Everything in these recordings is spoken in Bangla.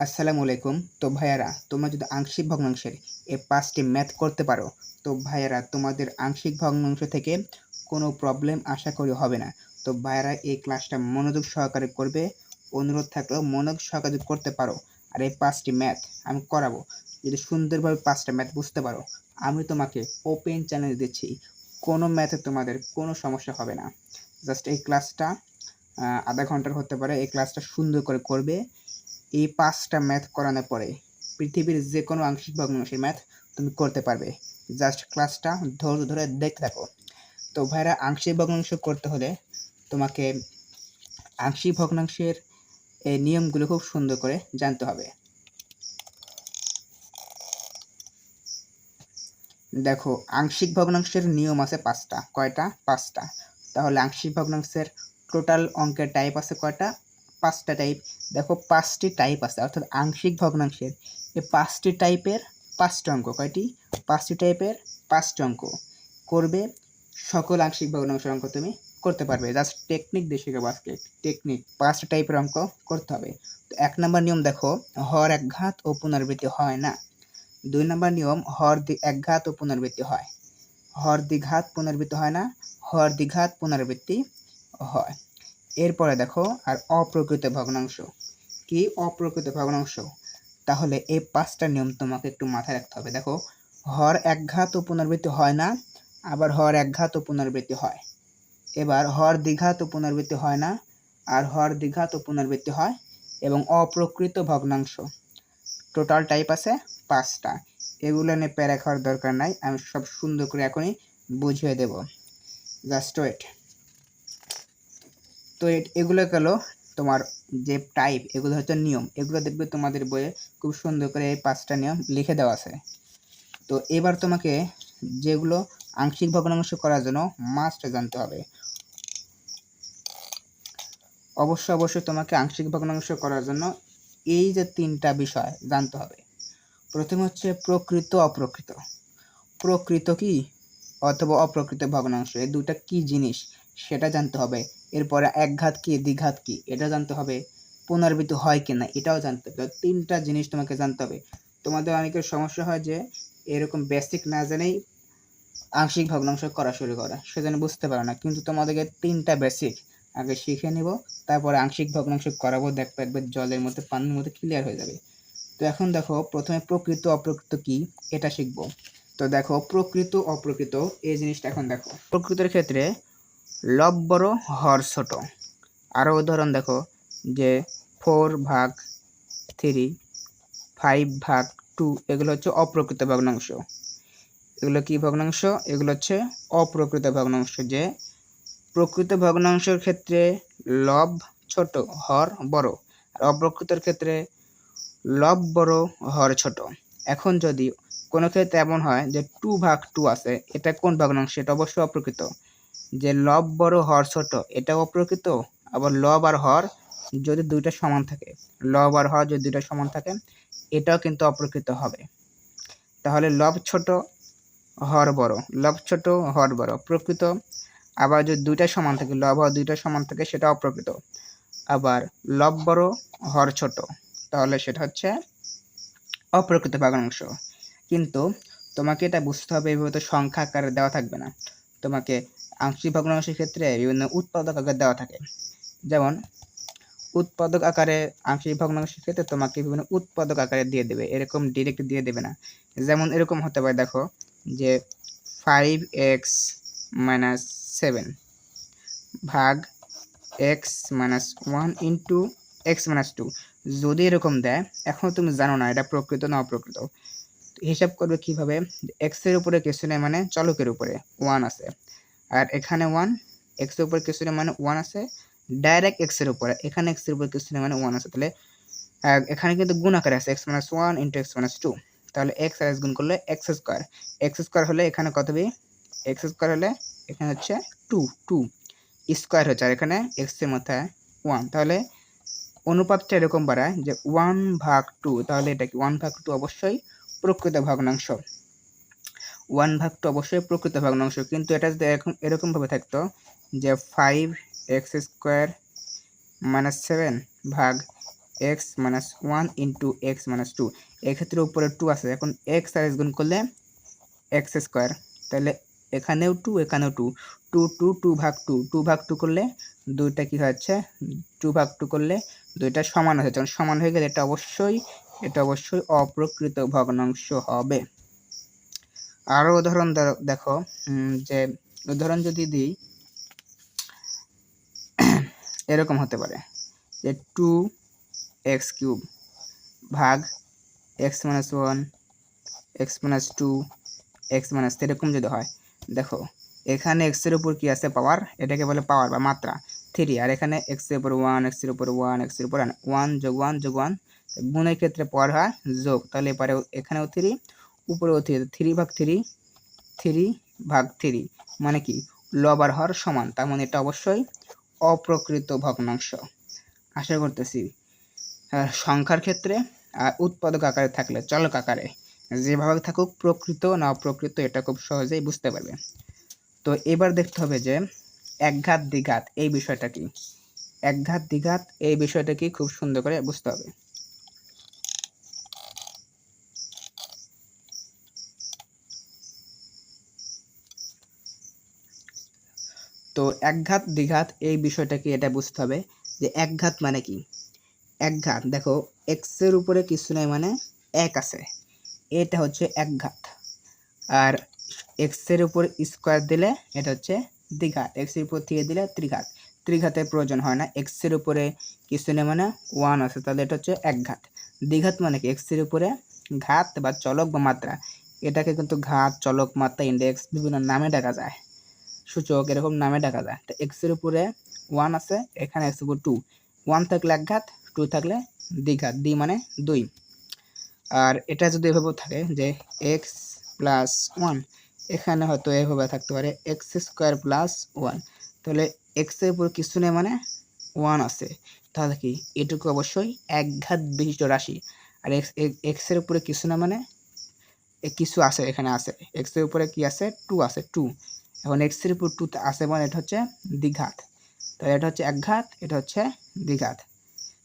আসসালামু আলাইকুম। তো ভাইয়ারা, তোমরা যদি আংশিক ভগ্নাংশের এই ৫ টি ম্যাথ করতে পারো, তো ভাইয়ারা তোমাদের আংশিক ভগ্নাংশ থেকে কোনো প্রবলেম আশা করি হবে না। তো ভাইয়ারা এই ক্লাসটা মনোযোগ সহকারে করবে। অনুরোধ থাকলো মনোযোগ সহকারে যদি করতে পারো আর এই ৫ টি ম্যাথ আমি করাবো। যদি সুন্দরভাবে ৫ টা ম্যাথ বুঝতে পারো, আমি তোমাকে ওপেন চ্যালেঞ্জ দিচ্ছি। কোনো ম্যাথে তোমাদের কোনো সমস্যা হবে না। জাস্ট এই ক্লাসটা আধা ঘন্টার হতে পারে। এই ক্লাসটা সুন্দর করে করবে। এই ৫টা ম্যাথ করানোর পরে পৃথিবীর যে কোনো আংশিক ভগ্নাংশের ম্যাথ তুমি করতে পারবে। জাস্ট ক্লাসটা ধৈর্য ধরে দেখতে থাকো। তো ভাইরা, আংশিক ভগ্নাংশ করতে হলে তোমাকে আংশিক ভগ্নাংশের এই নিয়মগুলো খুব সুন্দর করে জানতে হবে। দেখো, আংশিক ভগ্নাংশের নিয়ম আছে ৫টা। কয়টা? ৫টা। তাহলে আংশিক ভগ্নাংশের টোটাল অঙ্কের টাইপ আছে কয়টা? ৫টা টাইপ। দেখো, ৫টি টাইপ আছে, অর্থাৎ আংশিক ভগ্নাংশের এই ৫টি টাইপের ৫টা অঙ্ক। কয়টি? ৫টি টাইপের ৫টা অঙ্ক করবে। সকল আংশিক ভগ্নাংশের অঙ্ক তুমি করতে পারবে। জাস্ট টেকনিক দিয়ে শেখাবো আজকে। টেকনিক ৫টা টাইপের অঙ্ক করতে হবে। তো ১ নম্বর নিয়ম দেখো, হর একঘাত ও পুনরাবৃত্তি হয় না। ২ নম্বর নিয়ম, হর একঘাত ও পুনরাবৃত্তি হয়। হর দ্বিঘাত পুনরাবৃত্তি হয় না, হর দ্বিঘাত পুনরাবৃত্তি হয়। এরপরে দেখো, আর অপ্রকৃত ভগ্নাংশ কি? অপ্রকৃত ভগ্নাংশ। তাহলে এই ৫টা নিয়ম তোমাকে একটু মাথায় রাখতে হবে। দেখো, হর একঘাত ও পুনরাবৃত্তি হয় না, আবার হর একঘাত ও পুনরাবৃত্তি হয়। এবার হর দ্বিঘাত ও পুনরাবৃত্তি হয় না, আর হর দ্বিঘাত ও পুনরাবৃত্তি হয়। এবং অপ্রকৃত ভগ্নাংশ টোটাল টাইপ আছে ৫টা। এগুলো নিয়ে প্যারা খাওয়ার দরকার নাই, আমি সব সুন্দর করে এখনই বুঝিয়ে দেব। Just wait. তো এগুলো গেল তোমার যে টাইপ, এগুলো হচ্ছে নিয়ম। এগুলো দেখবে তোমাদের বইয়ে খুব সুন্দর করে এই ৫টা নিয়ম লিখে দেওয়া আছে। তো এবার তোমাকে যেগুলো আংশিক ভগ্নাংশ করার জন্য মাস্ট জানতে হবে। অবশ্যই তোমাকে আংশিক ভগ্নাংশ করার জন্য এই যে ৩টা বিষয় জানতে হবে। প্রথম হচ্ছে প্রকৃত অপ্রকৃত। প্রকৃত কি অথবা অপ্রকৃত ভগ্নাংশ, এই দুটা কি জিনিস সেটা জানতে হবে। এরপরে একঘাত কি, দ্বিঘাত কি এটা জানতে হবে। পুনরাবৃত্তি হয় কিনা এটাও জানতে হবে। ৩টা জিনিস তোমাকে জানতে হবে। তোমাদের অনেকের সমস্যা হয় যে এরকম বেসিক না জেনেই আংশিক ভগ্নাংশ করা শুরু করা, সেজন্য বুঝতে পারো না। কিন্তু তোমাদেরকে ৩টা বেসিক আগে শিখে নিব, তারপরে আংশিক ভগ্নাংশ করাবো। দেখবে একবার জলের মধ্যে পানির মধ্যে ক্লিয়ার হয়ে যাবে। তো এখন দেখো, প্রথমে প্রকৃত অপ্রকৃত কি এটা শিখবো। তো দেখো, প্রকৃত অপ্রকৃত এই জিনিসটা এখন দেখো। প্রকৃতির ক্ষেত্রে লব বড় হর ছোট। আরও উদাহরণ দেখো, যে 4/3, 5/2, এগুলো হচ্ছে অপ্রকৃত ভগ্নাংশ। এগুলো কি ভগ্নাংশ? এগুলো হচ্ছে অপ্রকৃত ভগ্নাংশ। যে প্রকৃত ভগ্নাংশের ক্ষেত্রে লব ছোট, হর বড়। আর অপ্রকৃতের ক্ষেত্রে লব বড়, হর ছোট। এখন যদি কোনো ক্ষেত্রে এমন হয় যে 2/2 আছে, এটা কোন ভগ্নাংশ? এটা অবশ্যই অপ্রকৃত। যে লব বড় হর ছোট, এটা অপ্রকৃত। আবার লব আর হর যদি দুইটা সমান থাকে, লব আর হর যদি দুইটা সমান থাকে, এটাও কিন্তু অপ্রকৃত হবে। তাহলে লব ছোট হর বড়, লব ছোট হর বড় প্রকৃত। আবার যদি দুইটা সমান থাকে, লব হর দুইটা সমান থাকে, সেটা অপ্রকৃত। আবার লব বড় হর ছোট, তাহলে সেটা হচ্ছে অপ্রকৃত ভগ্নাংশ। কিন্তু তোমাকে এটা বুঝতে হবে, এভাবে তো সংখ্যা আকারে দেওয়া থাকবে না। তোমাকে আংশিক ভগ্নাংশের ক্ষেত্রে বিভিন্ন উৎপাদক আকারে দেওয়া থাকে। যেমন উৎপাদক আকারে আংশিক ভগ্নাংশের ক্ষেত্রে তোমাকে বিভিন্ন উৎপাদক আকারে দিয়ে দেবে, এরকম ডিরেক্ট দিয়ে দেবে না। যেমন এরকম হতে পারে, দেখো যে 5x-7 ভাগ x-1 ইন্টু x-2 যদি এরকম দেয়, এখন তুমি জানো না এটা প্রকৃত না অপ্রকৃত। হিসাব করবে কিভাবে? এক্স এর উপরে কিছু নেই, মানে চলকের উপরে 1 আছে, আর এখানে 1, এক্স এর উপরে কিছু নেই মানে 1 আছে, ডাইরেক্ট এক্স এর উপরে, এখানে এক্স এর উপরে কিছু নেই মানে 1 আছে। তাহলে এখানে কিন্তু গুণ আকারে আছে x-1 ইন্টু x-2। তাহলে x আর x গুণ করলে x স্কয়ার। x স্কয়ার হলে এখানে কত হবে? x স্কয়ার হলে এখানে হচ্ছে 2 স্কয়ার হচ্ছে, আর এখানে x এর মাথায় 1। তাহলে অনুপাতটা এরকম বাড়ায় যে 1/2। তাহলে এটা কি 1/2 অবশ্যই প্রকৃত ভগ্নাংশ। 1/2 অবশ্যই প্রকৃত ভগ্নাংশ। কিন্তু এটা যদি এরকম ভাবে থাকতো যে 5x² - 7 ভাগ x minus one into x minus two, এক্ষেত্রে উপরে টু আছে, এখন এক্স আর এক্স গুণ করলে এক্স স্কোয়ার, তাহলে এখানেও টু এখানেও টু, টু টু টু ভাগ টু, টু ভাগ টু করলে দুইটা কি হচ্ছে, টু ভাগ টু করলে দুইটা সমান হয়েছে, যখন সমান হয়ে গেলে এটা অবশ্যই অপ্রকৃত ভগ্নাংশ হবে। আরও উদাহরণ দেখো, যে উদাহরণ যদি দিই এরকম হতে পারে যে টু এক্স কিউব ভাগ x minus one x minus two x minus এরকম যদি হয়, দেখো এখানে এক্সের উপর কি আছে, পাওয়ার, এটাকে বলে পাওয়ার বা মাত্রা 3, আর এখানে এক্সের উপর ওয়ান, এক্সের উপর ওয়ান, এক্সের উপর ওয়ান যোগ ওয়ান যোগ ওয়ান, গুণের ক্ষেত্রে পাওয়ার হয় যোগ, তাহলে এবারে এখানেও 3 উপরেও 3, 3 ভাগ 3 3 ভাগ 3 মানে কি লব আর হর সমান, তার মানে এটা অবশ্যই অপ্রকৃত ভগ্নাংশ। আশা করতেছি সংখ্যার ক্ষেত্রে উৎপাদক আকারে থাকলে চলক আকারে যেভাবে থাকুক প্রকৃত না অপ্রকৃত এটা খুব সহজেই বুঝতে পারবে। তো এবার দেখতে হবে যে একঘাত দ্বিঘাত এই বিষয়টা কি, একঘাত দ্বিঘাত এই বিষয়টা কি খুব সুন্দর করে বুঝতে হবে। তো একঘাত দ্বিঘাত এই বিষয়টা কি এটা বুঝতে হবে যে একঘাত মানে কি, একঘাত দেখো এক্স এর উপরে কিছু নাই মানে এক আছে, এটা হচ্ছে একঘাত, আর এক্স এর উপর স্কোয়ার দিলে এটা হচ্ছে দ্বিঘাত, এক্স এর উপর থেকে দিলে ত্রিঘাত, ত্রিঘাতের প্রয়োজন হয় না, এক্স এর উপরে কিছু নেই মানে ওয়ান আছে, তাহলে এটা হচ্ছে একঘাত। দ্বিঘাত মানে কি এক্স এর উপরে ঘাত বা চলক বা মাত্রা, এটাকে কিন্তু ঘাত, চলক, মাত্রা, ইন্ডেক্স বিভিন্ন নামে ডাকা যায়, সূচক এরকম নামে ডাকা যায়। তো এক্স এর উপরে ওয়ান আছে, এখানে এক্স এর উপর টু, ওয়ান থাকলে একঘাত, টু থাকলে দ্বিঘাত, দ্বি মানে দুই। আর এটা যদি এভাবে থাকে যে এক্স প্লাস ওয়ান, এখানে হয়তো এভাবে থাকতে পারে এক্স স্কোয়ার প্লাস ওয়ান, তাহলে এক্স এর উপর কিছু নেই মানে ওয়ান আছে, তাহলে কি এটুকু অবশ্যই একঘাত বিশিষ্ট রাশি। আর এক্স এর উপরে কিছু না মানে কিছু আছে, এখানে আছে এক্স এর উপরে কি আছে, টু আছে, টু, এখন এক্স এর উপর টু আছে মানে এটা হচ্ছে দ্বিঘাত, তাহলে এটা হচ্ছে একঘাত, এটা হচ্ছে দ্বিঘাত।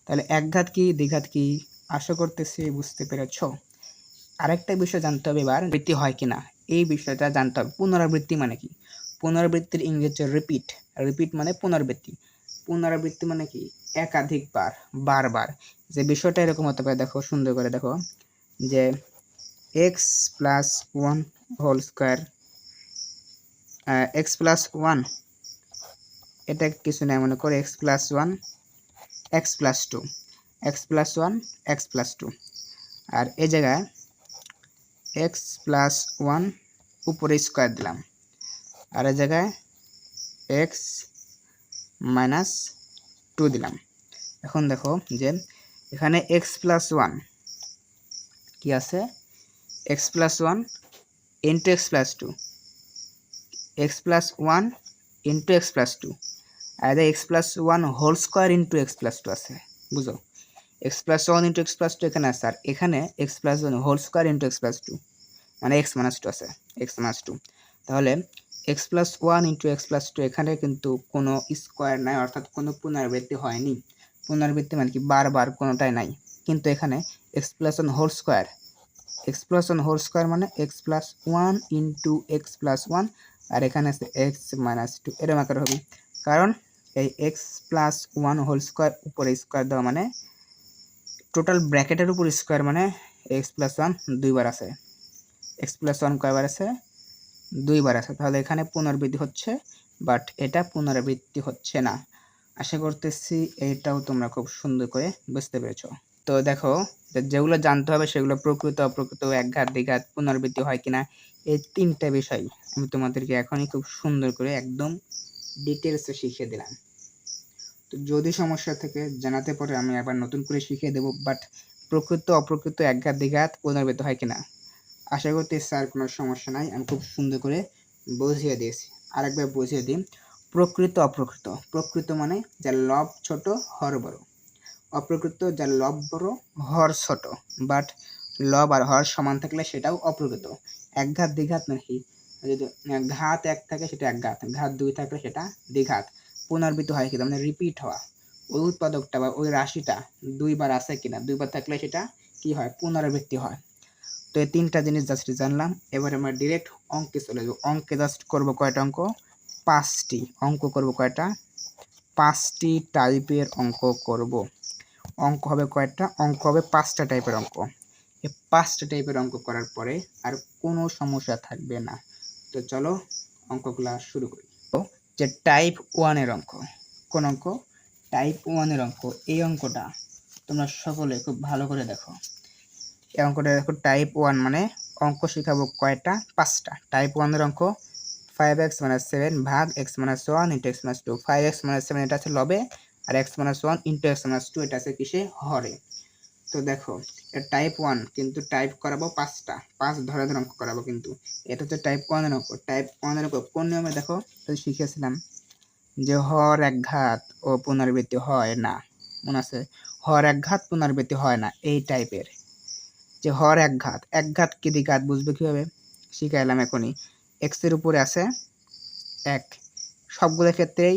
তাহলে একঘাত কি দ্বিঘাত কি আশা করতেছি বুঝতে পেরেছ। আরেকটা বিষয় জানতে হবে এবার, বৃত্তি হয় কিনা এই বিষয়টা জানতে হবে। পুনরাবৃত্তি মানে কি, পুনরাবৃত্তির ইংরেজি রিপিট, রিপিট মানে পুনরাবৃত্তি, পুনরাবৃত্তি মানে কি একাধিকবার, বারবার। যে বিষয়টা এরকম হতে পারে, দেখো সুন্দর করে দেখো যে x plus one whole square, x plus one এটা কিছু নেই মনে করে x plus one x plus two, x plus one x plus two, আর এই জায়গায় এক্স প্লাস ওয়ান উপরে স্কোয়ার দিলাম, আর এই জায়গায় এক্স মাইনাস টু দিলাম। এখন দেখো যে এখানে এক্স প্লাস ওয়ান কি আছে, x plus one into x plus two, x plus one into x plus two, আর x plus one whole square into x plus two আছে, বুঝো x plus one into x plus two এখানে আছে, আর এখানে x plus one whole square into x plus two মানে এক্স মাইনাস টু আছে, এক্স মাইনাস টু, তাহলে x plus one into x plus two এখানে কিন্তু কোনো স্কোয়ার নাই, অর্থাৎ কোনো পুনরাবৃত্তি হয়নি, পুনরাবৃত্তি মানে কি বারবার কোনোটাই নাই, কিন্তু এখানে x plus one whole square, x plus one whole square মানে x plus one into x plus one, আর এখানে আছে এক্স মাইনাস টু, এরকম আকারে হবে, কারণ এই x plus one whole square উপরে স্কোয়ার দেওয়া মানে টোটাল ব্র্যাকেটের উপর স্কোয়ার মানে এক্স প্লাস ওয়ান দুইবার আছে, এক্স প্লাস ওয়ান কয়বার আছে, দুইবার আছে, তাহলে এখানে পুনরাবৃত্তি হচ্ছে, বাট এটা পুনরাবৃত্তি হচ্ছে না। আশা করতেছি এইটাও তোমরা খুব সুন্দর করে বুঝতে পেরেছো। তো দেখো যেগুলো জানতে হবে সেগুলো প্রকৃত অপ্রকৃত, একঘাত দ্বিঘাত, পুনরাবৃত্তি হয় কিনা, এই তিনটা বিষয় আমি তোমাদেরকে এখনই খুব সুন্দর করে একদম ডিটেলসে শিখিয়ে দিলাম। তো যদি সমস্যা থেকে জানাতে পারে আমি আবার নতুন করে শিখিয়ে দেবো, বাট প্রকৃত অপ্রকৃত, একঘাত দ্বিঘাত, পুনরাবৃত্তি হয় কিনা আশা করতে স্যার কোনো সমস্যা নাই, আমি খুব সুন্দর করে বুঝিয়ে দিয়েছি। আরেকবার বুঝিয়ে দিই, প্রকৃত অপ্রকৃত, প্রকৃত মানে যার লব ছোট হর বড়, অপ্রকৃত যার লব বড় হর ছোট, বাট লব আর হর সমান থাকলে সেটাও অপ্রকৃত। একঘাত দ্বিঘাত মানে কি, যদি ঘাত এক থাকে সেটা একঘাত, ঘাত দুই থাকলে সেটা দ্বিঘাত। পুনরাবৃত্তি হয় কি মানে রিপিট হওয়া, ওই উৎপাদকটা বা ওই রাশিটা দুইবার আছে কিনা, দুইবার থাকলে সেটা কি হয়, পুনরাবৃত্তি হয়। তো এই তিনটা জিনিস জাস্ট জানলাম। এবার আমরা ডিরেক্ট অঙ্কে চলে যাবো। অঙ্কে জাস্ট করবো কয়টা অঙ্ক, 5টি অঙ্ক করব। কয়টা, 5টি টাইপের অঙ্ক করব। অঙ্ক হবে কয়টা, অঙ্ক হবে 5টা টাইপের অঙ্ক। এই 5টা টাইপের অঙ্ক করার পরে আর কোনো সমস্যা থাকবে না। তো চলো অঙ্কগুলা শুরু করি। যে টাইপ 1-এর অঙ্ক, কোন অঙ্ক, টাইপ 1-এর অঙ্ক। এই অঙ্কটা তোমরা সকলে খুব ভালো করে দেখো। এই অঙ্কটা দেখো, টাইপ 1 মানে অঙ্ক শিখাবো কয়টা, 5টা। টাইপ 1-এর অঙ্ক 5x - 7 ভাগ x - 1 ইন্টু x - 2। 5x - 7 এটা আছে লবে, আর x - 1 ইন্টু x - 2 এটা আছে কিসে, হরে। তো দেখো এটা টাইপ 1, কিন্তু টাইপ করাবো 5টা, 5 ধরে ধরে অঙ্ক করাবো। কিন্তু এটা হচ্ছে টাইপ 1-এর অঙ্ক। টাইপ 1-এর অঙ্ক কোন নিয়মে দেখো, শিখেছিলাম যে হর একঘাত ও পুনরাবৃত্তি হয় না, মনে আছে, হর একঘাত পুনরাবৃত্তি হয় না। এই টাইপের যে হর একঘাত, একঘাত কি দ্বিঘাত বুঝবে কিভাবে, শিখাইলাম এখনই। এক্স এর উপরে আছে 1, সবগুলো ক্ষেত্রেই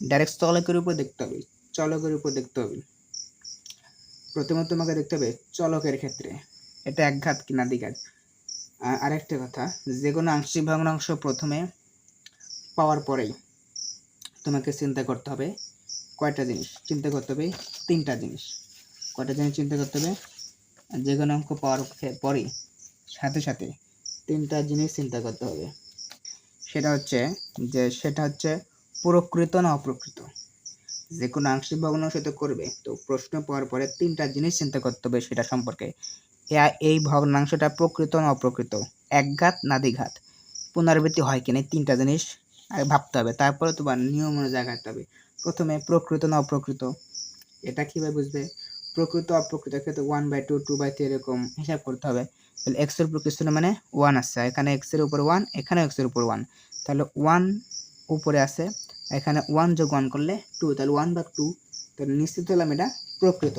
ডাইরেক্ট চলকের উপর দেখতে হবে, চলকের উপর দেখতে হবে। প্রথমে তোমাকে দেখতে হবে চলকের ক্ষেত্রে এটা একঘাত কিনা দ্বিঘাত। আরেকটা কথা, যে কোনো আংশিক ভগ্নাংশ প্রথমে পাওয়ার পরেই তোমাকে চিন্তা করতে হবে কয়টা জিনিস, চিন্তা করতে হবে 3টা জিনিস। কয়টা জিনিস চিন্তা করতে হবে, যে কোনো অঙ্ক পাওয়ার পরেই সাথে সাথে 3টা জিনিস চিন্তা করতে হবে। সেটা হচ্ছে প্রকৃত না অপ্রকৃত। যে কোনো আংশিক ভগ্নাংশ তো করবে, তো প্রশ্ন পাওয়ার পরে 3টা জিনিস চিন্তা করতে হবে সেটা সম্পর্কে। এই ভগ্নাংশটা প্রকৃত না অপ্রকৃত, একঘাত না দ্বিঘাত, পুনরাবৃত্তি হয় কিনা, 3টা জিনিস আগে ভাবতে হবে। তারপরে তোমার নিয়ম অনুযায়ী আগাতে হবে। প্রথমে প্রকৃত না অপ্রকৃত, এটা কিভাবে বুঝবে, প্রকৃত অপ্রকৃত ক্ষেত্রে 1/2 2/3 এরকম হিসাব করতে হবে। তাহলে x এর উপর কিছু না মানে 1 আছে, এখানে x এর উপর 1, এখানে x এর উপর 1, তাহলে 1 উপরে আছে, এখানে 1 যোগ 1 করলে 2, তাহলে 1/2, তাহলে নিশ্চিত হলাম এটা প্রকৃত।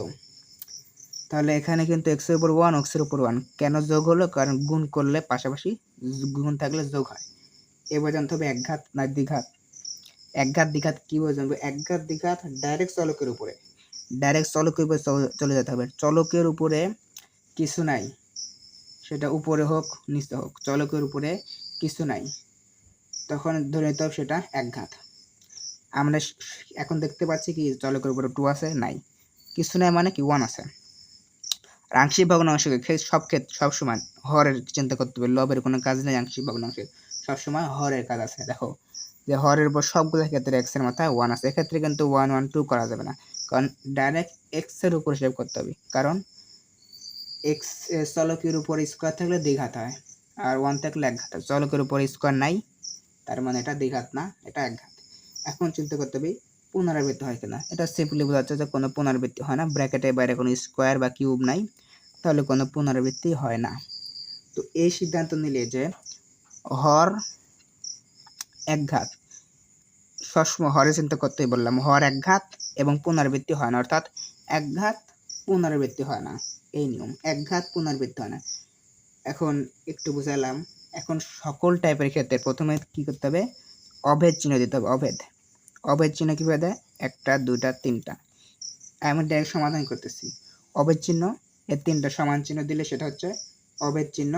তাহলে এখানে কিন্তু x এর উপর 1, x এর উপর 1 কেন যোগ হলো, কারণ গুণ করলে পাশাপাশি গুণ থাকলে যোগ হয়। এবার জানতে হবে একঘাত না দ্বিঘাত। একঘাত দ্বিঘাত কিভাবে জানবো, একঘাত দ্বিঘাত ডাইরেক্ট চলকের উপরে, ডাইরেক্ট চলকের উপরে চলে যেতে হবে। চলকের উপরে কিছু নাই, সেটা উপরে হোক নিচে হোক, চলকের উপরে কিছু নাই, তখন ধরে নিতে হবে সেটা একঘাত। আমরা এখন দেখতে পাচ্ছি কি চলকের উপরে 2 আছে, নাই, কিছু নাই মানে কি 1 আছে। আংশিক ভগ্নাংশকে সব সময় হরের চিন্তা করতে হবে, লবের কোনো কাজ নেই আংশিক ভগ্নাংশের, সবসময় হরের কাজ আছে। দেখো যে হরের উপর সবগুলো ক্ষেত্রে x এর মাথায় 1 আছে, এক্ষেত্রে কিন্তু 1 1 2 করা যাবে না, কারণ ডাইরেক্ট x এর উপর হিসাব করতে হবে। কারণ x চলকের উপর স্কয়ার থাকলে দ্বিঘাত হয়, আর 1 থাকলে একঘাত হয়। চলকের উপর স্কয়ার নাই, তার মানে এটা দ্বিঘাত না, এটা একঘাত। এখন চিন্তা করতে হবে পুনরাবৃত্তি হয় কিনা, এটা সিম্পলি বোঝা যাচ্ছে যে কোনো পুনরাবৃত্তি হয় না, ব্র্যাকেটের বাইরে কোনো স্কয়ার বা কিউব নাই, তাহলে কোনো পুনরাবৃত্তি হয় না। তো এই সিদ্ধান্ত নিলে যে হর একঘাত, সবসময় হরে চিন্তা করতেই বললাম, হর একঘাত এবং পুনরাবৃত্তি হয় না, অর্থাৎ একঘাত পুনরাবৃত্তি হয় না, এই নিয়ম, একঘাত পুনরাবৃত্তি হয় না। এখন একটু বুঝালাম। এখন সকল টাইপের ক্ষেত্রে প্রথমে কি করতে হবে, অভেদ চিহ্ন দিতে হবে। অভেদ চিহ্ন কিভাবে দেয়, 1টা 2টা 3টা, আমি ডাইরেক্ট সমাধান করতেছি। অভেদ চিহ্ন, এই 3টা সমান চিহ্ন দিলে সেটা হচ্ছে অভেদ চিহ্ন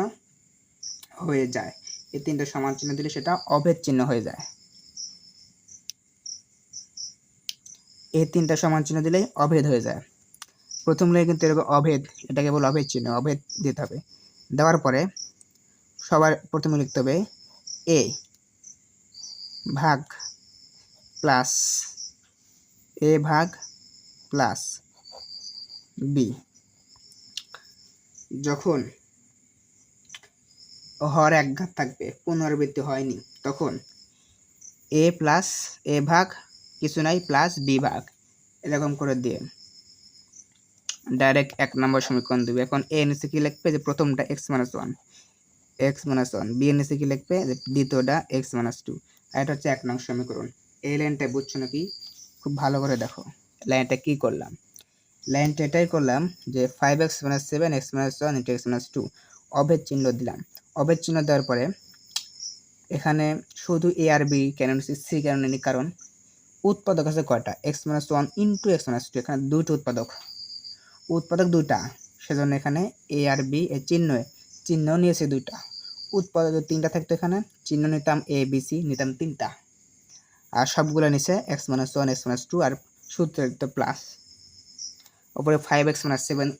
হয়ে যায়। এই 3টা সমান চিহ্ন দিলে সেটা অভেদ চিহ্ন হয়ে যায়। এই 3টা সমান চিহ্ন দিলেই অভেদ হয়ে যায়। প্রথম লাইনে কিন্তু এরকম অভেদ, এটাকে বলে অভেদ চিহ্ন, অভেদ দিতে হবে। দেওয়ার পরে সবার প্রথমে লিখতে হবে a ভাগ প্লাস a ভাগ প্লাস b। যখন হর একঘাত থাকবে, পুনরাবৃত্তি হয়নি, তখন a প্লাস a ভাগ কিছু নাই প্লাস b ভাগ, এরকম করে দিয়ে ডাইরেক্ট 1 নম্বর সমীকরণ দিবে। এখন a নিচে কি লিখবে, যে প্রথমটা x - 1, b এর নিচে কি লিখবে, যে দ্বিতীয়টা x - 2। এটা হচ্ছে 1 নং সমীকরণ। এই লাইনটা বুঝছো নাকি, খুব ভালো করে দেখো লাইনটা কি করলাম। লাইনটা এটাই করলাম যে 5x - 7 x - 1 × x - 2 অভেদ চিহ্ন দিলাম। অভেদ চিহ্ন দেওয়ার পরে এখানে শুধু a আর b কেন নিচ্ছি, c কেন নিই, কারণ উৎপাদক আছে কয়টা, x minus one into x minus two, এখানে দুইটা উৎপাদক দুইটা, সেজন্য এখানে এ আর বি এর চিহ্ন নিয়েছে দুইটা। উৎপাদক তিনটা থাকতো, এখানে চিহ্ন নিতাম এ বি সি, নিতাম তিনটা, আর সবগুলো নিচে x minus one x minus two, আর সূত্রে তো প্লাস। ওপরে 5x মাইনাস 7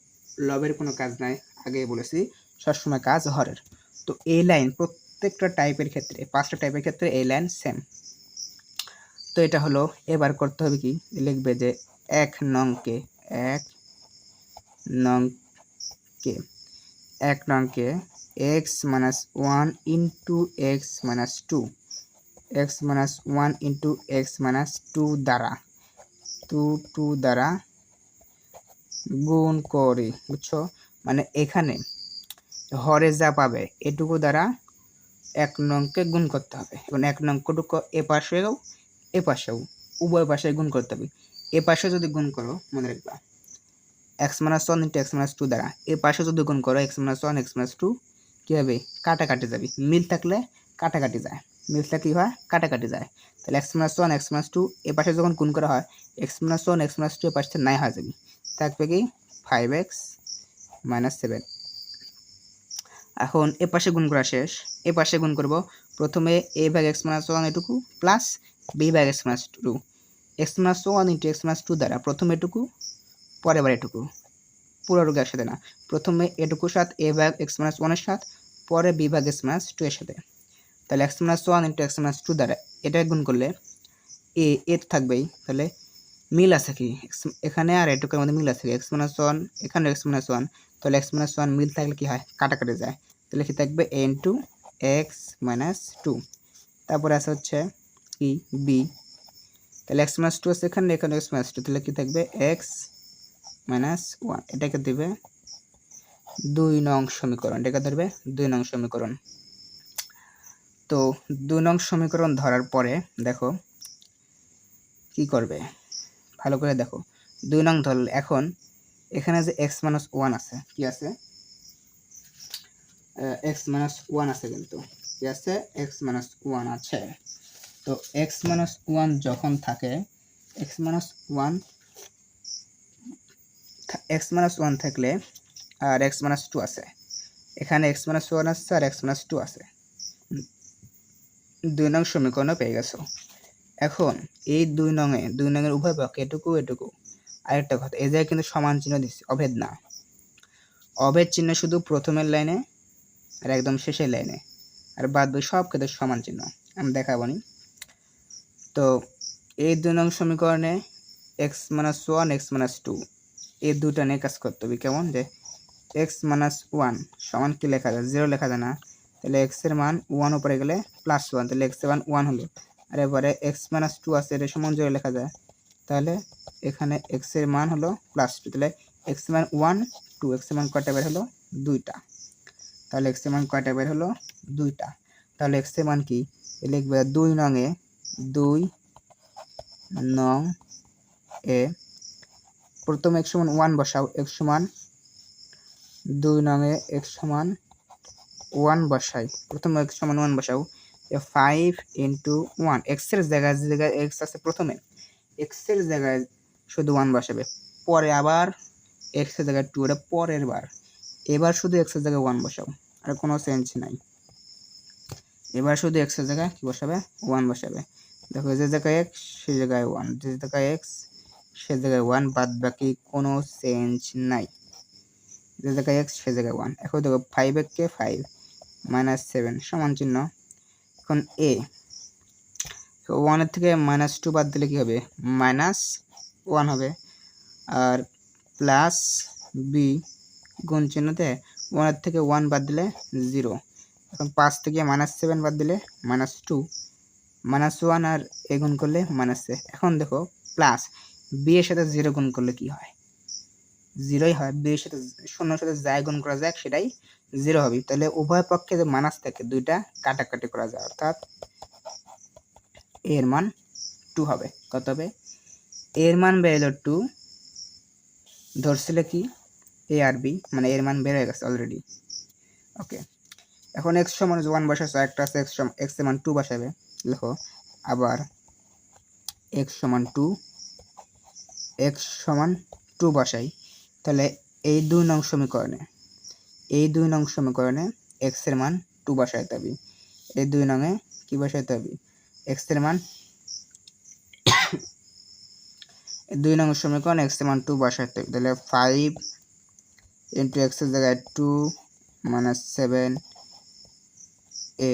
লবের কোনো কাজ নাই, আগে বলেছি সবসময় কাজ হরের। তো এই লাইন প্রত্যেকটা টাইপের ক্ষেত্রে, 5টা টাইপের ক্ষেত্রে এই লাইন সেম। তো এটা হলো, এবার করতে হবে কি, লিখবে যে 1 নংকে 1 নংকে x minus 1 into x minus two, x minus 1 into x minus two দ্বারা গুণ করি, বুঝছো? মানে এখানে হরে যা পাবে এটুকু দ্বারা 1 নংকে গুণ করতে হবে, এবং 1 নংটুকু এ পাশেও উভয় পাশে গুণ করতে হবে। এ পাশে যদি গুণ করো, মনে রাখবা x minus one into x minus two দ্বারা, এ পাশে যদি গুণ করো x minus one x minus two, কী হবে, কাটাকাটি যাবে, মিল থাকলে কাটাকাটি যায়, মিল থাকলে কী হয়, কাটাকাটি যায়। তাহলে x minus one x minus two এ পাশে যখন গুণ করা হয়, x minus one x minus two এ পাশে নাই হয়ে যাবে, থাকবে কি 5x মাইনাস 7। এখন এ পাশে গুণ করা শেষ, এ পাশে গুণ করব, প্রথমে a ভাগ এক্স মাইনাস ওয়ান এটুকু প্লাস b ভাগ x minus two, x minus one into x minus two দ্বারা প্রথমে এটুকু পরের বার এটুকু, পুরোটুকু একসাথে না, প্রথমে এটুকুর সাথে a ভাগ এক্স মাইনাস ওয়ানের সাথে, পরে b ভাগ এক্স মাইনাস টু এর সাথে। তাহলে x minus one into x minus two দ্বারা এটা গুণ করলে এ থাকবেই, তাহলে মিল আছে কি এখানে আর এটুকুর মধ্যে মিল আছে কি, এক্স মাইনাস ওয়ান এখানে এক্স মাইনাস ওয়ান, তাহলে এক্স মাইনাস ওয়ান মিল থাকলে কি হয়, কাটাকাটি যায়, তাহলে কি থাকবে a into x minus two, তারপরে আছে হচ্ছে কি বি, তাহলে এক্স মাইনাস টু আছে এখানে এক্স মাইনাস টু, তাহলে কি থাকবে এক্স মাইনাস ওয়ান, এটাকে দেবে 2 নং সমীকরণ, এটাকে ধরবে 2 নং সমীকরণ। তো 2 নং সমীকরণ ধরার পরে দেখো কি করবে, ভালো করে দেখো। 2 নং ধরলে এখন এখানে যে এক্স মাইনাস ওয়ান আছে, কি আছে, এক্স মাইনাস ওয়ান আছে, কিন্তু কি আছে, এক্স মাইনাস ওয়ান আছে। তো এক্স মাইনাস ওয়ান যখন থাকে, এক্স মাইনাস ওয়ান থাকলে আর এক্স মাইনাস টু আছে, এখানে এক্স মাইনাস ওয়ান আছে আর এক্স মাইনাস টু আছে, 2 নং সমীকরণও পেয়ে গেছো। এখন এই 2 নংয়ের উভয় পক্ষে এটুকু। আরেকটা কথা, এই জায়গায় কিন্তু সমান চিহ্ন দিচ্ছি, অভেদ না, অভেদ চিহ্ন শুধু প্রথমের লাইনে আর একদম শেষের লাইনে, আর বাদ বাকি সব ক্ষেত্রে সমান চিহ্ন, আমি দেখাবো নি। তো এই 2 নং সমীকরণে x minus one x minus two এই দুটা নিয়ে কাজ করতে হবে, কেমন, যে এক্স মাইনাস ওয়ান সমান কি লেখা যায়, 0 লেখা যায় না, তাহলে এক্স এর মান 1 উপরে গেলে প্লাস 1, তাহলে এক্স এর মান 1 হলো, আর এবারে এক্স মাইনাস টু আছে, এটা সমান 0 লেখা যায়, তাহলে এখানে এক্স এর মান হলো প্লাস 2, তাহলে এক্স এর মান 1 2, এক্স এর মান কয়টা বের হলো, 2টা, তাহলে এক্স এর মান কয়টা বের হলো, 2টা, তাহলে এক্স এর মান কি লিখবে, 2 নং এ প্রথমে x সমান 1 বসাও, x সমান 2 নং এ x সমান 1 বসাই, প্রথমে x সমান 1 বসাও, 5 ইন্টু 1, x এর জায়গায় x আছে প্রথমে, x এর জায়গায় শুধু 1 বসাবে, পরে আবার x এর জায়গায় 2, এটা পরের বার, এবার শুধু x এর জায়গায় 1 বসাও, আর কোনো চেঞ্জ নাই, এবার শুধু x এর জায়গায় কি বসাবে, 1 বসাবে, দেখো যে জায়গায় x সেই জায়গায় 1, যে জায়গায় x সে জায়গায় 1, বাদ বাকি কোনো চেঞ্জ নাই, যে জায়গায় x সে জায়গায় 1। এখন দেখো 5 কে 5 মাইনাস 7 সমান চিহ্ন, এখন a 1 এর থেকে মাইনাস 2 বাদ দিলে কি হবে, মাইনাস 1 হবে, আর প্লাস b গুণ চিহ্নতে 1 এর থেকে 1 বাদ দিলে 0, এখন 5 থেকে মাইনাস 7 বাদ দিলে মাইনাস 2, মাইনাস 1 আর a গুণ করলে মাইনাস a। এখন দেখো প্লাস b এর সাথে 0 গুণ করলে কি হয়, 0ই হয়, b এর সাথে শূন্যর সাথে যাই গুণ করা যাক সেটাই 0 হবে, তাহলে উভয় পক্ষে যে মাইনাস থাকে দুইটা কাটাকাটি করা যায়, অর্থাৎ এর মান 2 হবে, কত হবে, এর মান বেরোলো 2, ধরছিল কি a আর b, মানে এর মান বের হয়ে গেছে অলরেডি। ওকে, এখন x সমান 1 বসাচ্ছে, একটা আছে x এর মান 2 বসাবে, দেখো আবার এক্স সমান 2, এক্স সমান 2 বসাই, তাহলে এই 2 নং সমীকরণে এক্স এর মান 2 বসাইতে হবে। এই 2 নংয়ে কি বসাইতে হবে? এক্স এর মান 2 নং সমীকরণ এক্স এর মান 2 বসাইতে হবে। তাহলে 5 ইন্টু এক্স এর জায়গায় 2 মাইনাস 7 এ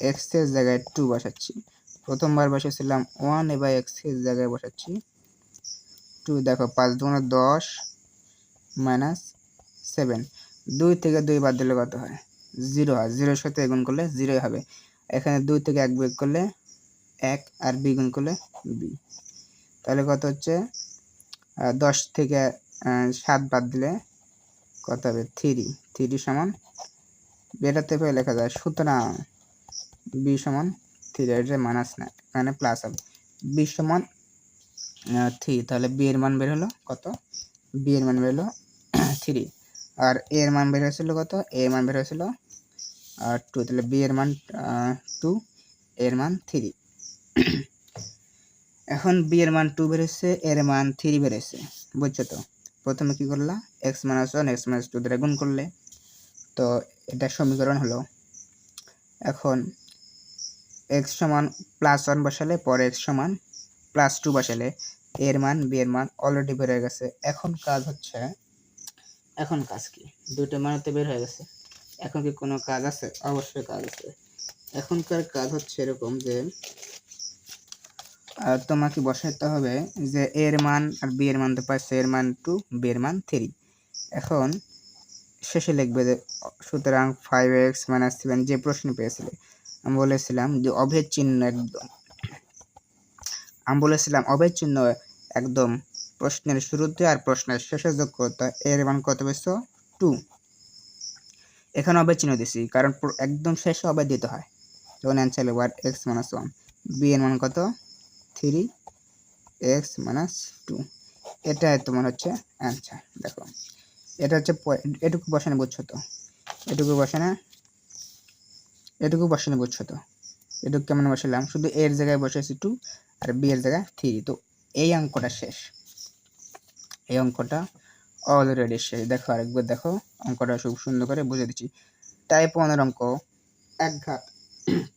এক্স এর জায়গায় 2 বসাচ্ছি। প্রথমবার বসাচ্ছিলাম 1, এবার এক্স এর জায়গায় বসাচ্ছি 2। দেখো 5 দুগুণে 10 মাইনাস 7, 2 থেকে 2 বাদ দিলে কত হয়? 0 হয়। 0 এর সাথে গুণ করলে 0 হবে। এখানে 2 থেকে 1 বিয়োগ করলে 1, আর b গুণ করলে b। তাহলে কত হচ্ছে? 10 থেকে 7 বাদ দিলে কত হবে? 3। 3 সমান বেটাতে পেয়ে লেখা যায়, সুতরাং b সমান 3। এটা মাইনাস না, এখানে প্লাস হবে। b সমান 3, তাহলে b এর মান বের হলো কত? b এর মান বের হলো 3, আর a এর মান বের হয়েছিল কত? a এর মান বের হয়েছিল 2, তাহলে b এর মান 2, a এর মান 3। এখন b এর মান 2 বের হচ্ছে, a এর মান 3 বের হচ্ছে, বুঝছো তো? প্রথমে কি করলা? x - 1 x - 2 দ্বারা গুণ করলে, তো এটা সমীকরণ হলো। এখন x সমান +1 বসালে, পরে x সমান +2 বসালে a এর মান b এর মান অলরেডি বের হয়ে গেছে। এখন কাজ কি? দুটো মান তো বের হয়ে গেছে, এখন কি কোনো কাজ আছে? অবশ্যই কাজ আছে। এখনকার কাজ হচ্ছে এরকম যে তোমাকে বসাতে হবে যে a এর মান আর b এর মান তো পাইছে, a এর মান 2, b এর মান 3। এখন শেষে লিখবে যে সুতরাং 5x - 7 যে প্রশ্ন পেয়েছিলে, আমি বলেছিলাম অভেদ চিহ্ন একদম প্রশ্নের শুরুতে আর প্রশ্নের শেষে যোগ করতে হয়। এর মান কত পেয়েছো? 2। এখানে অভেদ চিহ্ন দিছি কারণ একদম শেষে অভেদ দিতে হয়। যখন অ্যান্সার লিখব x - 1, b এর মান কত? 3, x - 2। এটাই তোমার হচ্ছে অ্যান্সার। দেখো এটা হচ্ছে এটুকু বসানো, বুঝছো তো? এটুকু বসানো বুঝছো তো? এটুকু কেমন বসালাম? শুধু a এর জায়গায় বসেছি 2 আর b এর জায়গায় 3। তো এই অঙ্কটা শেষ, এই অঙ্কটা অলরেডি শেষ। দেখো আরেকবার দেখো, অঙ্কটা খুব সুন্দর করে বুঝে দিচ্ছি। টাইপ 1 এর অঙ্ক একঘাত।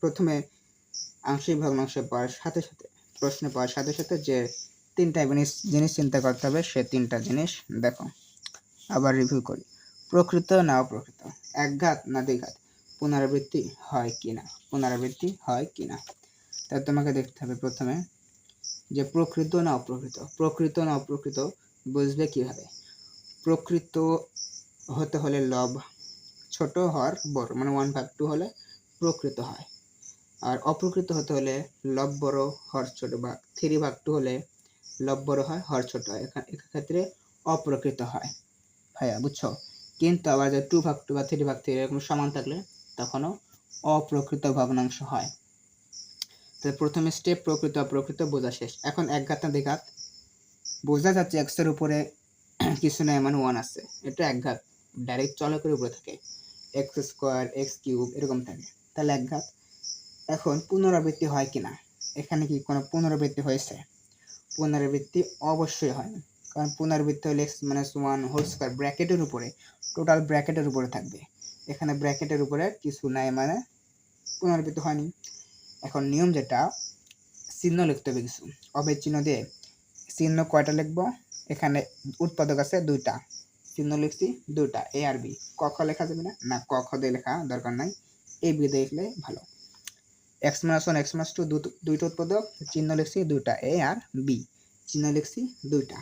প্রথমে আংশিক ভগ্নাংশ পাওয়ার সাথে সাথে, প্রশ্ন পাওয়ার সাথে সাথে যে তিনটা জিনিস চিন্তা করতে হবে, সে তিনটা জিনিস দেখো। আবার রিভিউ করি। প্রকৃত না অপ্রকৃত, একঘাত না দ্বিঘাত, পুনরাবৃত্তি হয় কিনা, তাহলে তোমাকে দেখতে হবে প্রথমে যে প্রকৃত না অপ্রকৃত বুঝবে কিভাবে? প্রকৃত হতে হলে লব ছোট, হর বড়, মানে 1/2 হলে প্রকৃত হয়। আর অপ্রকৃত হতে হলে লব বড়, হর ছোট, বা 3/2 হলে লব বড় হয়, হর ছোট হয়। এক্ষেত্রে অপ্রকৃত হয় ভাইয়া, বুঝছো? কিন্তু আবার যে 2/2 বা 3/3 এরকম সমান থাকলে তখনও অপ্রকৃত ভগ্নাংশ হয়। তাহলে প্রথমে স্টেপ প্রকৃত অপ্রকৃত বোঝা শেষ। এখন একঘাত না দ্বিঘাত বোঝা যাচ্ছে, x এর উপরে কিছু নাই, মানে 1 আছে, এটা একঘাত। ডাইরেক্ট চলকের উপরে থাকে, x² x³ এরকম থাকে, তাহলে একঘাত। এখন পুনরাবৃত্তি হয় কিনা, এখানে কি কোনো পুনরাবৃত্তি হয়েছে? পুনরাবৃত্তি অবশ্যই হয়নি, কারণ পুনরাবৃত্তি হলে x - 1 হোল স্কয়ার ব্র্যাকেটের উপরে, টোটাল ব্র্যাকেটের উপরে থাকবে। এখানে ব্র্যাকেটের উপরে কিছু নাই, মানে পুনরাবৃত্তি হয়নি। এখন নিয়ম যেটা, চিহ্ন লিখতে হবে কিছু, অভেদ চিহ্ন দিয়ে। চিহ্ন কয়টা লিখবো? এখানে উৎপাদক আছে 2টা, চিহ্ন লিখছি 2টা, a আর b। ক খ লেখা যাবে না, না ক খ দিয়ে লেখা দরকার নাই, a b দিয়ে লিখলে ভালো। x - 1 x - 2 দুইটা উৎপাদক, চিহ্ন লিখছি 2টা, a আর b, চিহ্ন লিখছি 2টা।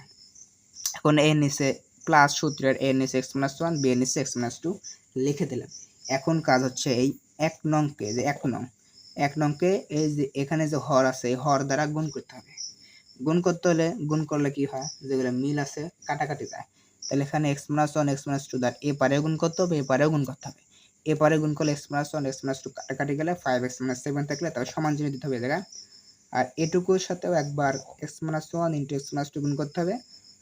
এখন a নিচে প্লাস সূত্রের a নিচে x - 1, b নিচে x - 2 লিখে দিলাম। এখন কাজ হচ্ছে এই এক নংকে এই যে এখানে যে হর আছে, এই হর দ্বারা গুণ করতে হবে। গুণ করলে কি হয়? যেগুলো মিল আছে কাটাকাটি যায়। তাহলে এখানে x - 1 x - 2 দ্বারা এ পারে গুণ করতে হবে, এ পারে গুণ করতে হবে। এ পারে গুণ করলে x - 1 x - 2 কাটাকাটি গেলে 5x - 7 থাকলে তবে সমান চিহ্ন দিতে হবে এই জায়গায়। আর এটুকুর সাথেও একবার x - 1 * x - 2 গুণ করতে হবে,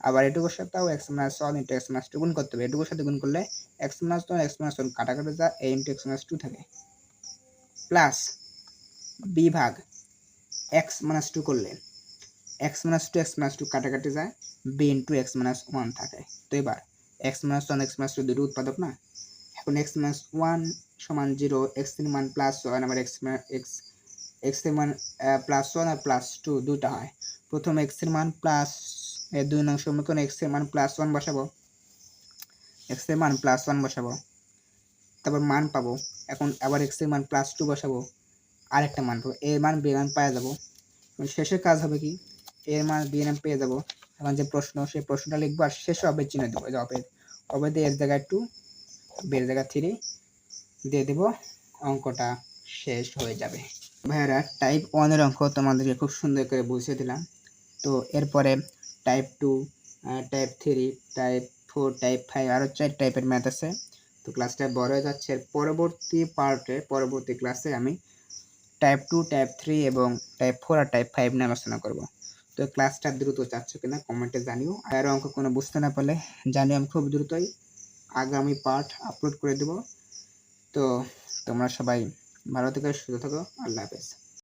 আবার এটুকুর সাথেও x - 1 * x - 2 গুণ করতে হবে। এটুকুর সাথে গুণ করলে x - 1 x - 2 কাটাকাটি যায়, a * x - 2 থাকে, প্লাস b ভাগ x - 2 করলে এক্স মাইনাস টু কাটাকাটি যায়, b into x minus one থাকে। তো এবার x minus one x minus two দুটো উৎপাদক না, এখন এক্স মাইনাস ওয়ান সমান জিরো, এক্স এর মান প্লাস ওয়ান, আবার এক্স এর মান প্লাস ওয়ান আর প্লাস টু দুটা হয়। প্রথম এক্স এর মান প্লাস, দুই নং সমীকরণে এক্স এর মান প্লাস ওয়ান বসাবো, এক্স এর মান প্লাস ওয়ান বসাবো, তারপর মান পাবো। এখন আবার এক্স এর মান প্লাস টু বসাবো, আরেকটা মান পাবো, এর মান বি এর মান পেয়ে যাবো। শেষের কাজ হবে কি, এর মান বি এর মান পেয়ে যাবো। এখন যে প্রশ্ন, সেই প্রশ্নটা লিখবো আর শেষে অবের চিহ্ন দেবো, যে অবের, অবের দিয়ে এর জায়গায় টু, বি এর জায়গায় থ্রি দিয়ে দেবো, অঙ্কটা শেষ হয়ে যাবে। ভাইয়ারা টাইপ ওয়ানের অঙ্ক তোমাদেরকে খুব সুন্দর করে বুঝিয়ে দিলাম। তো এরপরে type two, type three, type four, type five, আরও 4 টাইপের ম্যাথ আছে। তো ক্লাসটা বড় হয়ে যাচ্ছে, পরবর্তী পার্টে পরবর্তী ক্লাসে আমি টাইপ টু, টাইপ থ্রি এবং টাইপ ফোর আর টাইপ ফাইভ নিয়ে আলোচনা করব। তো ক্লাসটা দ্রুত চাচ্ছ কিনা কমেন্টে জানিও, আর অঙ্ক কোনো বুঝতে না পারলে জানিও, আমি খুব দ্রুতই আগামী পার্ট আপলোড করে দেব। তো তোমরা সবাই ভালো থেকো, সুস্থ থাকো, আল্লাহ হাফেজ।